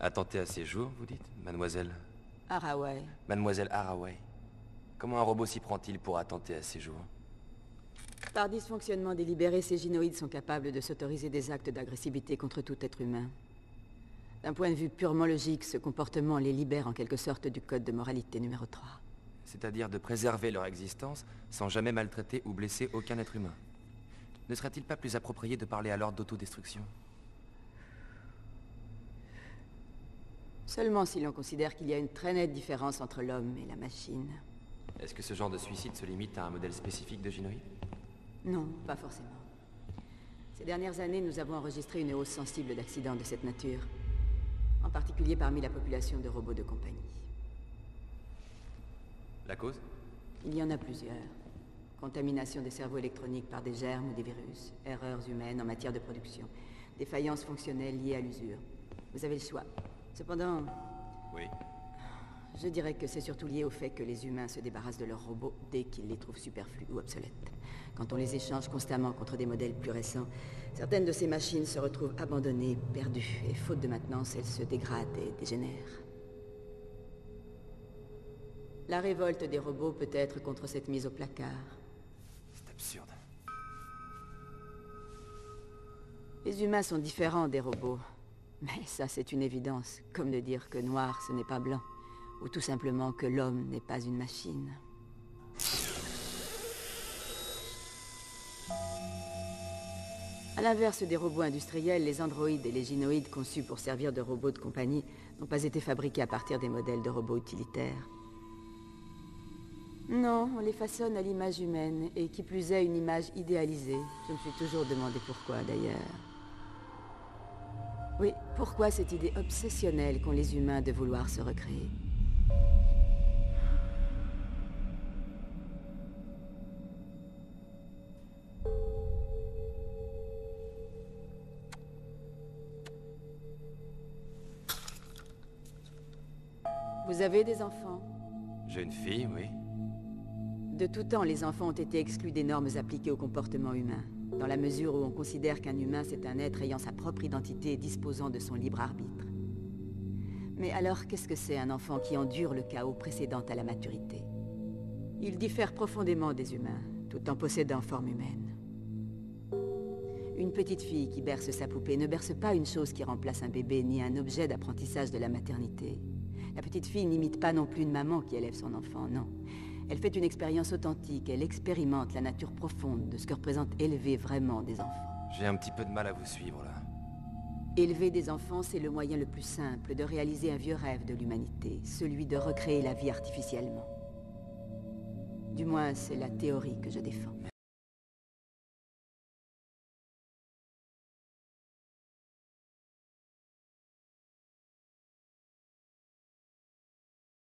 Attenter à ses jours, vous dites, mademoiselle? Haraway. Mademoiselle Haraway. Comment un robot s'y prend-il pour attenter à ses jours? Par dysfonctionnement délibéré, ces gynoïdes sont capables de s'autoriser des actes d'agressivité contre tout être humain. D'un point de vue purement logique, ce comportement les libère en quelque sorte du code de moralité numéro 3. C'est-à-dire de préserver leur existence sans jamais maltraiter ou blesser aucun être humain. Ne serait-il pas plus approprié de parler alors d'autodestruction? Seulement si l'on considère qu'il y a une très nette différence entre l'homme et la machine. Est-ce que ce genre de suicide se limite à un modèle spécifique de gynoïde? Non, pas forcément. Ces dernières années, nous avons enregistré une hausse sensible d'accidents de cette nature. En particulier parmi la population de robots de compagnie. La cause? Il y en a plusieurs. Contamination des cerveaux électroniques par des germes ou des virus, erreurs humaines en matière de production, défaillances fonctionnelles liées à l'usure. Vous avez le choix. Cependant, Oui. je dirais que c'est surtout lié au fait que les humains se débarrassent de leurs robots dès qu'ils les trouvent superflus ou obsolètes. Quand on les échange constamment contre des modèles plus récents, certaines de ces machines se retrouvent abandonnées, perdues, et faute de maintenance, elles se dégradent et dégénèrent. La révolte des robots peut être contre cette mise au placard. C'est absurde. Les humains sont différents des robots. Mais ça, c'est une évidence, comme de dire que noir, ce n'est pas blanc. Ou tout simplement que l'homme n'est pas une machine. À l'inverse des robots industriels, les androïdes et les gynoïdes conçus pour servir de robots de compagnie n'ont pas été fabriqués à partir des modèles de robots utilitaires. Non, on les façonne à l'image humaine, et qui plus est une image idéalisée. Je me suis toujours demandé pourquoi, d'ailleurs. Oui, pourquoi cette idée obsessionnelle qu'ont les humains de vouloir se recréer? Vous avez des enfants? J'ai une fille, oui. De tout temps, les enfants ont été exclus des normes appliquées au comportement humain, dans la mesure où on considère qu'un humain, c'est un être ayant sa propre identité et disposant de son libre arbitre. Mais alors, qu'est-ce que c'est un enfant qui endure le chaos précédent à la maturité? Il diffère profondément des humains, tout en possédant forme humaine. Une petite fille qui berce sa poupée ne berce pas une chose qui remplace un bébé, ni un objet d'apprentissage de la maternité. La petite fille n'imite pas non plus une maman qui élève son enfant, non. Elle fait une expérience authentique, elle expérimente la nature profonde de ce que représente élever vraiment des enfants. J'ai un petit peu de mal à vous suivre, là. Élever des enfants, c'est le moyen le plus simple de réaliser un vieux rêve de l'humanité, celui de recréer la vie artificiellement. Du moins, c'est la théorie que je défends.